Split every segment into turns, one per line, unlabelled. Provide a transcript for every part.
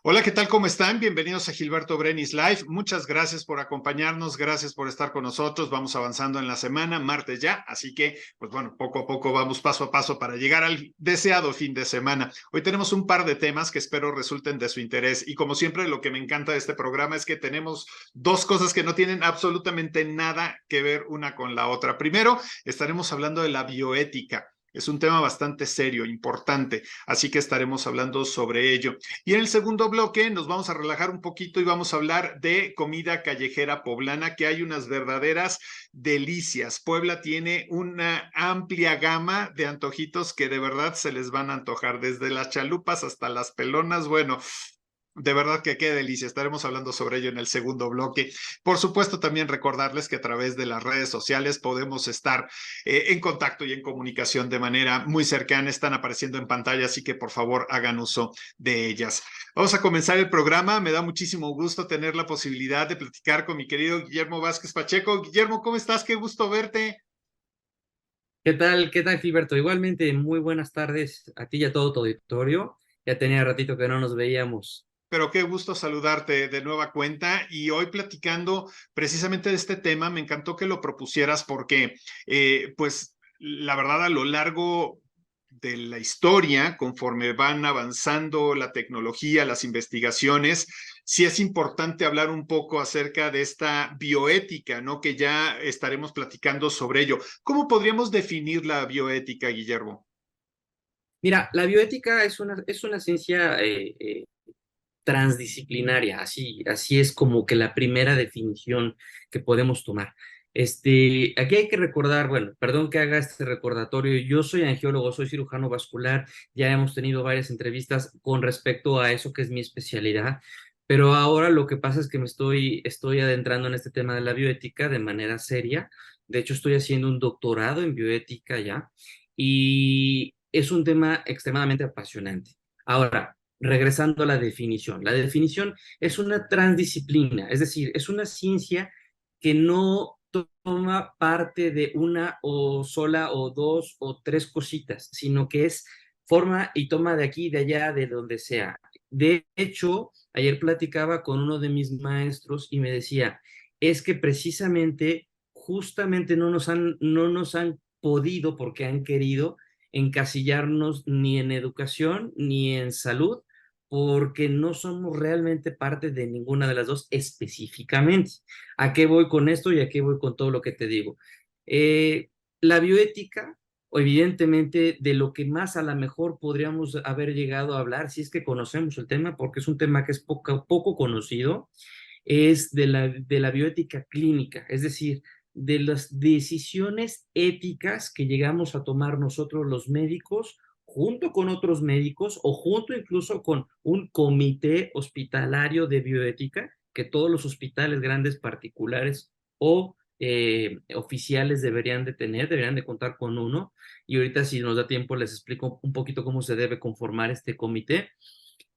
Hola, ¿qué tal? ¿Cómo están? Bienvenidos a Gilberto Brenis Live. Muchas gracias por acompañarnos, gracias por estar con nosotros. Vamos avanzando en la semana, martes ya, así que, pues bueno, poco a poco vamos paso a paso para llegar al deseado fin de semana. Hoy tenemos un par de temas que espero resulten de su interés y como siempre lo que me encanta de este programa es que tenemos dos cosas que no tienen absolutamente nada que ver una con la otra. Primero, estaremos hablando de la bioética. Es un tema bastante serio, importante, así que estaremos hablando sobre ello. Y en el segundo bloque nos vamos a relajar un poquito y vamos a hablar de comida callejera poblana, que hay unas verdaderas delicias. Puebla tiene una amplia gama de antojitos que de verdad se les van a antojar, desde las chalupas hasta las pelonas. Bueno, de verdad que qué delicia. Estaremos hablando sobre ello en el segundo bloque. Por supuesto, también recordarles que a través de las redes sociales podemos estar en contacto y en comunicación de manera muy cercana. Están apareciendo en pantalla, así que por favor hagan uso de ellas. Vamos a comenzar el programa. Me da muchísimo gusto tener la posibilidad de platicar con mi querido Guillermo Vázquez Pacheco. Guillermo, ¿cómo estás? Qué gusto verte.
¿Qué tal? ¿Qué tal, Gilberto? Igualmente, muy buenas tardes a ti y a todo tu auditorio. Ya tenía ratito que no nos veíamos.
Pero qué gusto saludarte de nueva cuenta y hoy platicando precisamente de este tema, me encantó que lo propusieras porque, pues, la verdad, a lo largo de la historia, conforme van avanzando la tecnología, las investigaciones, sí es importante hablar un poco acerca de esta bioética, ¿no? Que ya estaremos platicando sobre ello. ¿Cómo podríamos definir la bioética, Guillermo?
Mira, la bioética es una ciencia transdisciplinaria, así es como que la primera definición que podemos tomar. Aquí hay que recordar, bueno, perdón que haga este recordatorio, yo soy angiólogo, soy cirujano vascular, ya hemos tenido varias entrevistas con respecto a eso que es mi especialidad, pero ahora lo que pasa es que estoy adentrando en este tema de la bioética de manera seria. De hecho, estoy haciendo un doctorado en bioética ya, y es un tema extremadamente apasionante. Ahora, regresando a la definición. La definición es una transdisciplina, es decir, es una ciencia que no toma parte de una o sola o dos o tres cositas, sino que es forma y toma de aquí, de allá, de donde sea. De hecho, ayer platicaba con uno de mis maestros y me decía, es que precisamente, justamente no nos han podido, porque han querido encasillarnos ni en educación ni en salud, porque no somos realmente parte de ninguna de las dos específicamente. ¿A qué voy con esto y a qué voy con todo lo que te digo? La bioética, evidentemente, de lo que más a lo mejor podríamos haber llegado a hablar, si es que conocemos el tema, porque es un tema que es poco conocido, es de la bioética clínica, es decir, de las decisiones éticas que llegamos a tomar nosotros los médicos junto con otros médicos o junto incluso con un comité hospitalario de bioética que todos los hospitales grandes particulares o oficiales deberían de contar con uno. Y ahorita, si nos da tiempo, les explico un poquito cómo se debe conformar este comité.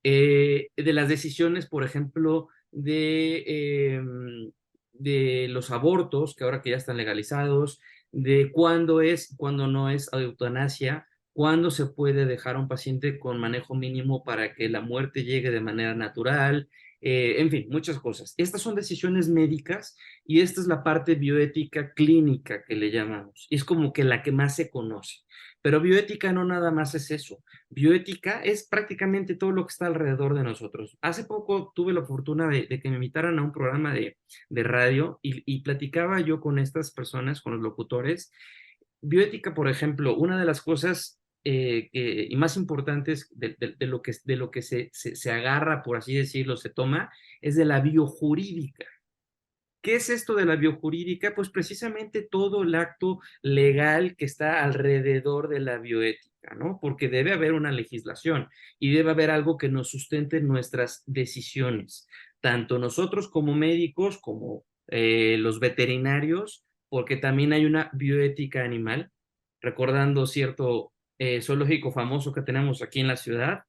De las decisiones, por ejemplo, de los abortos, que ahora que ya están legalizados, de cuándo no es eutanasia, cuándo se puede dejar a un paciente con manejo mínimo para que la muerte llegue de manera natural, en fin, muchas cosas. Estas son decisiones médicas y esta es la parte bioética clínica que le llamamos. Y es como que la que más se conoce. Pero bioética no nada más es eso. Bioética es prácticamente todo lo que está alrededor de nosotros. Hace poco tuve la fortuna de que me invitaran a un programa de radio y platicaba yo con estas personas, con los locutores. Bioética, por ejemplo, una de las cosas y más importantes de lo que se agarra, por así decirlo, se toma, es de la biojurídica. ¿Qué es esto de la biojurídica? Pues precisamente todo el acto legal que está alrededor de la bioética, ¿no? Porque debe haber una legislación y debe haber algo que nos sustente nuestras decisiones, tanto nosotros como médicos, como los veterinarios, porque también hay una bioética animal, recordando cierto zoológico famoso que tenemos aquí en la ciudad.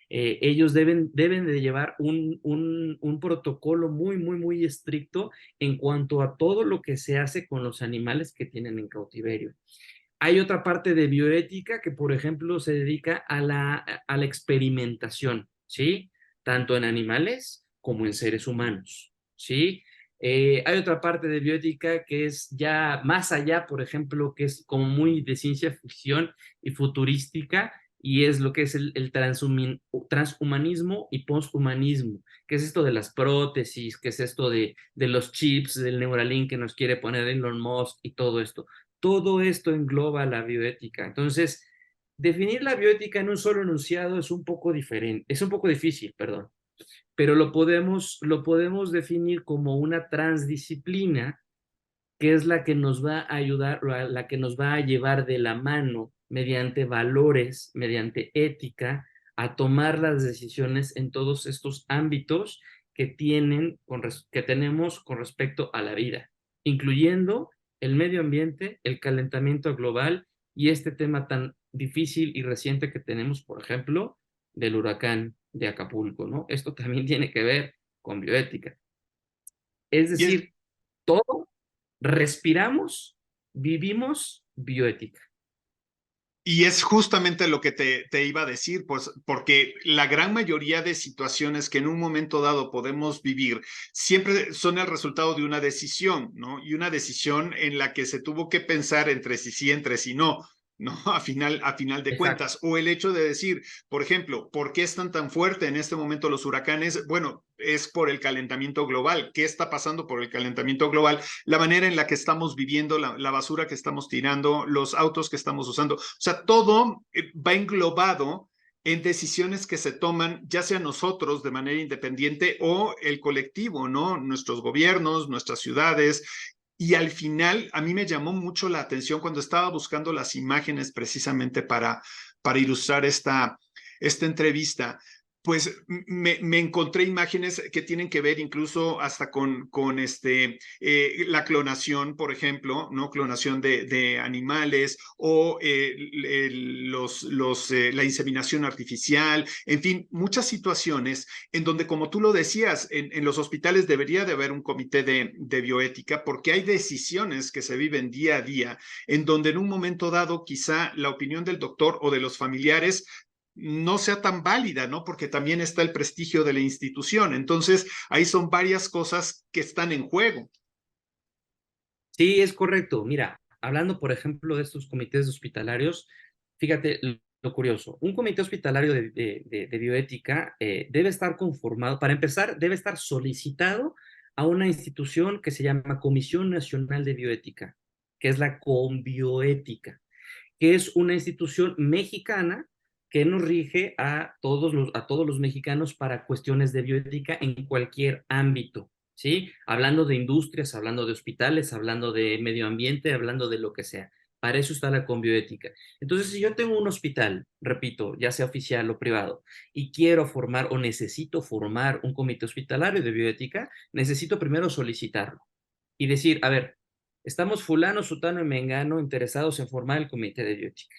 Ellos deben de llevar un protocolo muy, muy, muy estricto en cuanto a todo lo que se hace con los animales que tienen en cautiverio. Hay otra parte de bioética que, por ejemplo, se dedica a la experimentación, ¿sí? tanto en animales como en seres humanos, ¿sí? Hay otra parte de bioética que es ya más allá, por ejemplo, que es como muy de ciencia ficción y futurística, y es lo que es el transhumanismo y posthumanismo, que es esto de las prótesis, que es esto de los chips, del Neuralink que nos quiere poner Elon Musk y todo esto. Todo esto engloba la bioética. Entonces, definir la bioética en un solo enunciado es un poco diferente, es un poco difícil, perdón, pero lo podemos definir como una transdisciplina que es la que nos va a ayudar, la que nos va a llevar de la mano mediante valores, mediante ética, a tomar las decisiones en todos estos ámbitos que, que tenemos con respecto a la vida, incluyendo el medio ambiente, el calentamiento global y este tema tan difícil y reciente que tenemos, por ejemplo, del huracán de Acapulco, ¿no? Esto también tiene que ver con bioética. Es
Y es,
decir, todo respiramos, vivimos bioética.
Y es justamente lo que te iba a decir, pues porque la gran mayoría de situaciones que en un momento dado podemos vivir siempre son el resultado de una decisión, ¿no? Y una decisión en la que se tuvo que pensar entre sí, entre sí no. ¿No? A final de
Exacto.
cuentas. O el hecho de decir, por ejemplo, ¿por qué están tan fuertes en este momento los huracanes? Bueno, es por el calentamiento global. ¿Qué está pasando por el calentamiento global? La manera en la que estamos viviendo, la basura que estamos tirando, los autos que estamos usando. O sea, todo va englobado en decisiones que se toman, ya sea nosotros de manera independiente o el colectivo, ¿no? Nuestros gobiernos, nuestras ciudades. Y al final, a mí me llamó mucho la atención cuando estaba buscando las imágenes precisamente para ilustrar esta entrevista. Pues me encontré imágenes que tienen que ver incluso hasta la clonación, por ejemplo, ¿no? Clonación de animales o la inseminación artificial, en fin, muchas situaciones en donde, como tú lo decías, en los hospitales debería de haber un comité de bioética porque hay decisiones que se viven día a día en donde en un momento dado quizá la opinión del doctor o de los familiares no sea tan válida, ¿no? Porque también está el prestigio de la institución. Entonces, ahí son varias cosas que están en juego.
Sí, es correcto. Mira, hablando, por ejemplo, de estos comités hospitalarios, fíjate lo curioso. Un comité hospitalario de bioética debe estar conformado, para empezar, debe estar solicitado a una institución que se llama Comisión Nacional de Bioética, que es la Conbioética, que es una institución mexicana que nos rige a todos los mexicanos para cuestiones de bioética en cualquier ámbito, ¿sí? Hablando de industrias, hablando de hospitales, hablando de medio ambiente, hablando de lo que sea. Para eso está la conbioética. Entonces, si yo tengo un hospital, repito, ya sea oficial o privado, y quiero formar o necesito formar un comité hospitalario de bioética, necesito primero solicitarlo y decir, a ver, estamos fulano, sutano y mengano interesados en formar el comité de bioética.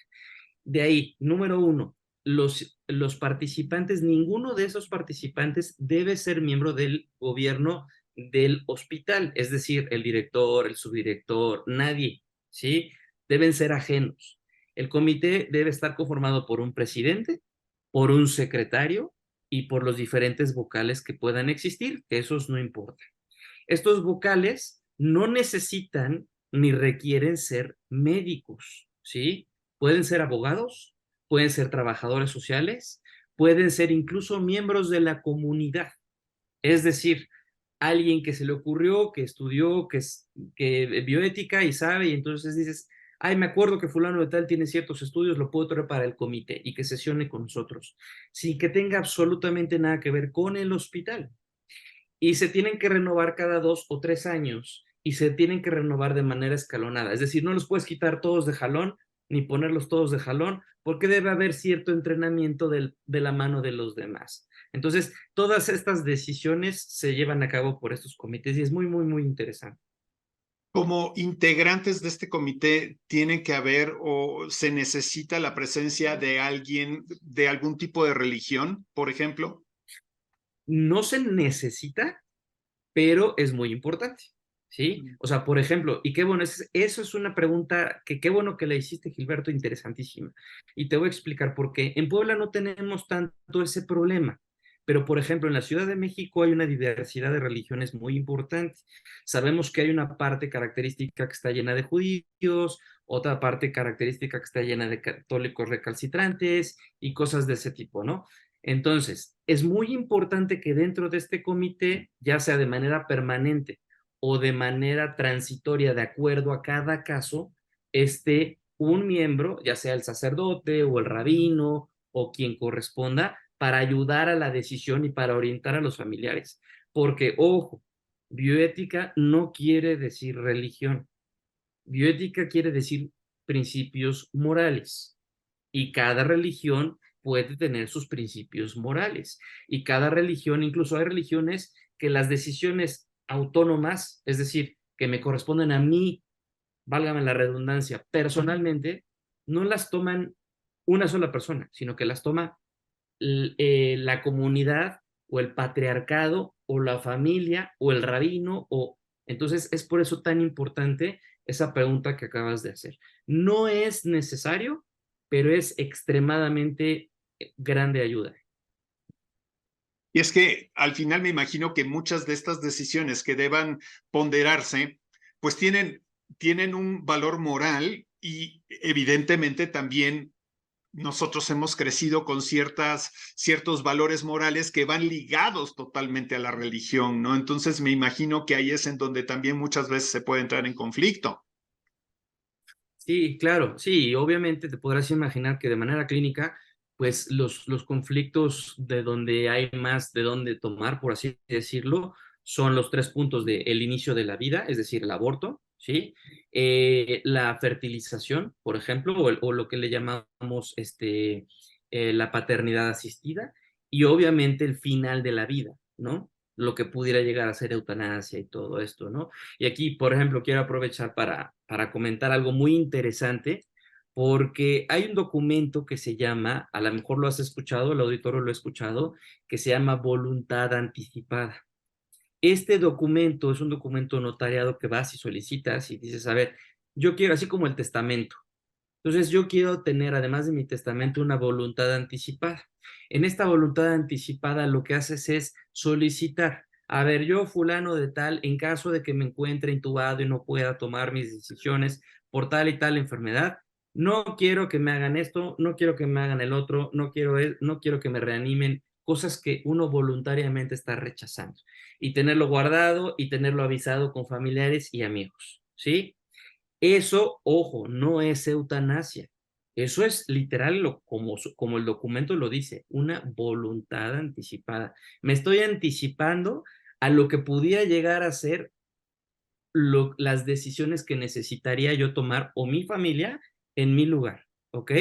De ahí, número uno, los participantes, ninguno de esos participantes debe ser miembro del gobierno del hospital, es decir, el director, el subdirector, nadie, ¿sí? Deben ser ajenos. El comité debe estar conformado por un presidente, por un secretario y por los diferentes vocales que puedan existir, que esos no importan. Estos vocales no necesitan ni requieren ser médicos, ¿sí? Pueden ser abogados, pueden ser trabajadores sociales, pueden ser incluso miembros de la comunidad. Es decir, alguien que se le ocurrió, que estudió, que bioética y sabe, y entonces dices, ay, me acuerdo que fulano de tal tiene ciertos estudios, lo puedo traer para el comité y que sesione con nosotros, sin que tenga absolutamente nada que ver con el hospital y se tienen que renovar cada 2 o 3 años y se tienen que renovar de manera escalonada. Es decir, no los puedes quitar todos de jalón ni ponerlos todos de jalón porque debe haber cierto entrenamiento de la mano de los demás. Entonces, todas estas decisiones se llevan a cabo por estos comités y es muy, muy, muy interesante.
Como integrantes de este comité, tiene que haber o se necesita la presencia de alguien de algún tipo de religión, por ejemplo.
No se necesita, pero es muy importante, ¿sí? O sea, por ejemplo, y qué bueno, eso es una pregunta que qué bueno que le hiciste, Gilberto, interesantísima. Y te voy a explicar por qué. En Puebla no tenemos tanto ese problema, Pero, por ejemplo, en la Ciudad de México hay una diversidad de religiones muy importante. Sabemos que hay una parte característica que está llena de judíos, otra parte característica que está llena de católicos recalcitrantes y cosas de ese tipo, ¿no? Entonces, es muy importante que dentro de este comité, ya sea de manera permanente o de manera transitoria, de acuerdo a cada caso, esté un miembro, ya sea el sacerdote o el rabino o quien corresponda, para ayudar a la decisión y para orientar a los familiares. Porque, ojo, bioética no quiere decir religión. Bioética quiere decir principios morales. Y cada religión puede tener sus principios morales. Y cada religión, incluso hay religiones que las decisiones autónomas, es decir, que me corresponden a mí, válgame la redundancia, personalmente, no las toman una sola persona, sino que las toma la comunidad o el patriarcado o la familia o el rabino o entonces es por eso tan importante esa pregunta que acabas de hacer. No es necesario, pero es extremadamente grande ayuda.
Y es que al final me imagino que muchas de estas decisiones que deban ponderarse, pues tienen un valor moral y evidentemente también nosotros hemos crecido con ciertos valores morales que van ligados totalmente a la religión, ¿no? Entonces me imagino que ahí es en donde también muchas veces se puede entrar en conflicto.
Sí, claro, sí, obviamente te podrás imaginar que de manera clínica, pues los conflictos de donde hay más de dónde tomar, por así decirlo, son los tres puntos de el inicio de la vida, es decir, el aborto, ¿sí? La fertilización, por ejemplo, o lo que le llamamos la paternidad asistida, y obviamente el final de la vida, ¿no? Lo que pudiera llegar a ser eutanasia y todo esto, ¿no? Y aquí, por ejemplo, quiero aprovechar para comentar algo muy interesante, porque hay un documento que se llama, a lo mejor lo has escuchado, el auditorio lo ha escuchado, que se llama voluntad anticipada. Este documento es un documento notariado que vas y solicitas y dices, a ver, yo quiero, así como el testamento. Entonces, yo quiero tener, además de mi testamento, una voluntad anticipada. En esta voluntad anticipada, lo que haces es solicitar, a ver, yo fulano de tal, en caso de que me encuentre intubado y no pueda tomar mis decisiones por tal y tal enfermedad, no quiero que me hagan esto, no quiero que me hagan el otro, no quiero que me reanimen, cosas que uno voluntariamente está rechazando. Y tenerlo guardado y tenerlo avisado con familiares y amigos, ¿sí? Eso, ojo, no es eutanasia. Eso es literal como el documento lo dice, una voluntad anticipada. Me estoy anticipando a lo que pudiera llegar a ser las decisiones que necesitaría yo tomar o mi familia en mi lugar, ¿ok?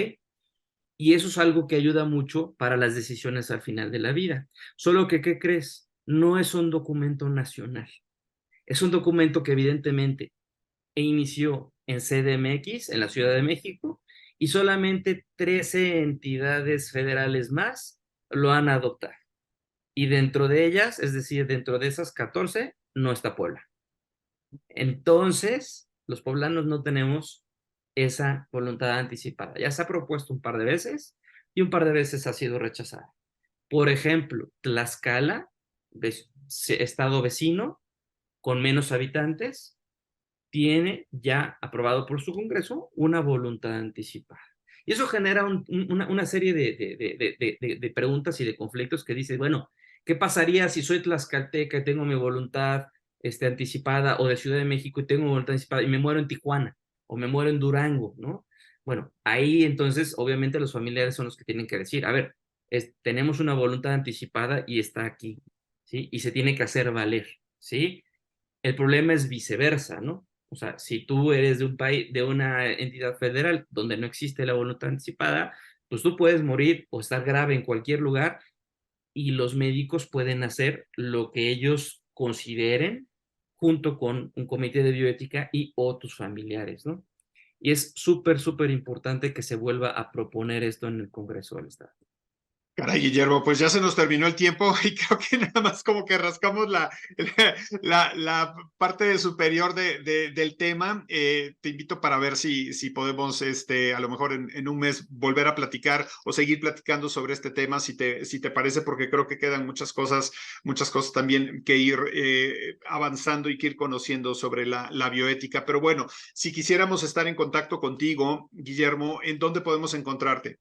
Y eso es algo que ayuda mucho para las decisiones al final de la vida. Solo que, ¿qué crees? No es un documento nacional. Es un documento que evidentemente inició en CDMX, en la Ciudad de México, y solamente 13 entidades federales más lo han adoptado. Y dentro de ellas, es decir, dentro de esas 14, no está Puebla. Entonces, los poblanos no tenemos esa voluntad anticipada. Ya se ha propuesto un par de veces y un par de veces ha sido rechazada. Por ejemplo, Tlaxcala, estado vecino, con menos habitantes, tiene ya aprobado por su Congreso una voluntad anticipada. Y eso genera una serie de preguntas y de conflictos que dice, bueno, ¿qué pasaría si soy tlaxcalteca y tengo mi voluntad anticipada o de Ciudad de México y tengo mi voluntad anticipada y me muero en Tijuana o me muero en Durango, ¿no? Bueno, ahí entonces obviamente los familiares son los que tienen que decir, a ver, tenemos una voluntad anticipada y está aquí, ¿sí? Y se tiene que hacer valer, ¿sí? El problema es viceversa, ¿no? O sea, si tú eres de un país, de una entidad federal donde no existe la voluntad anticipada, pues tú puedes morir o estar grave en cualquier lugar y los médicos pueden hacer lo que ellos consideren junto con un comité de bioética y otros familiares, ¿no? Y es súper, súper importante que se vuelva a proponer esto en el Congreso del Estado.
Caray, Guillermo, pues ya se nos terminó el tiempo y creo que nada más como que rascamos la parte superior del tema. Te invito para ver si podemos, a lo mejor en un mes volver a platicar o seguir platicando sobre este tema, si te parece, porque creo que quedan muchas cosas también que ir avanzando y que ir conociendo sobre la bioética. Pero bueno, si quisiéramos estar en contacto contigo, Guillermo, ¿en dónde podemos encontrarte?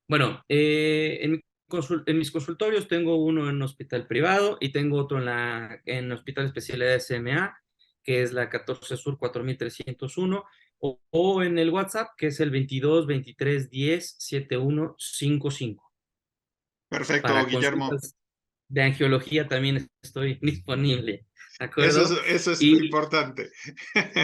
Bueno, en mis consultorios tengo uno en un hospital privado y tengo otro en Hospital de Especialidades SMA, que es la 14 Sur 4301, o en el WhatsApp, que es el 22 23 10 7155.
Perfecto,
Para
Guillermo.
consultas de angiología también estoy disponible, ¿de
Eso
acuerdo?
eso es
Y,
importante.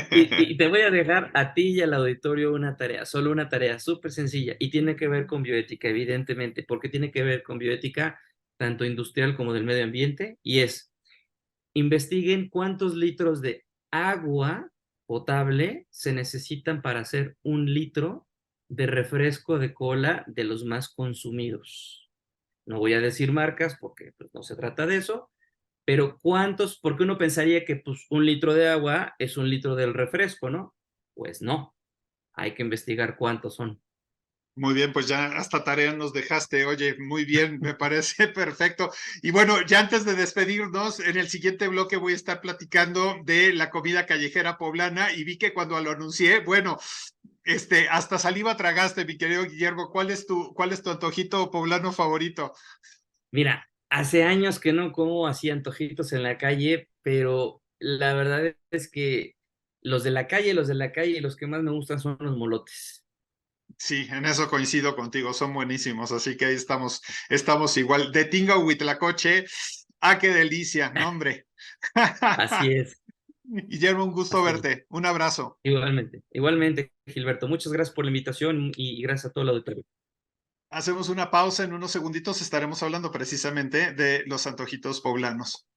y te voy a dejar a ti y al auditorio una tarea, solo una tarea súper sencilla, y tiene que ver con bioética, evidentemente, porque tiene que ver con bioética tanto industrial como del medio ambiente, y es, investiguen cuántos litros de agua potable se necesitan para hacer 1 litro de refresco de cola de los más consumidos. No voy a decir marcas porque pues, no se trata de eso, pero ¿cuántos? Porque uno pensaría que pues 1 litro de agua es 1 litro del refresco, ¿no? Pues no, hay que investigar cuántos son.
Muy bien, pues ya hasta tarea nos dejaste. Oye, muy bien, me parece perfecto. Y bueno, ya antes de despedirnos, en el siguiente bloque voy a estar platicando de la comida callejera poblana y vi que cuando lo anuncié, bueno, hasta saliva tragaste, mi querido Guillermo. Cuál es tu antojito poblano favorito?
Mira, hace años que no como así antojitos en la calle, pero la verdad es que los de la calle, los que más me gustan son los molotes.
Sí, en eso coincido contigo, son buenísimos, así que ahí estamos igual. De Tinga Huitlacoche, ¡ah, qué delicia! No, hombre.
Así es,
Guillermo, un gusto
así es.
verte. Un abrazo.
Igualmente, igualmente, Gilberto. Muchas gracias por la invitación y gracias a todo el auditorio.
Hacemos una pausa, en unos segunditos estaremos hablando precisamente de los antojitos poblanos.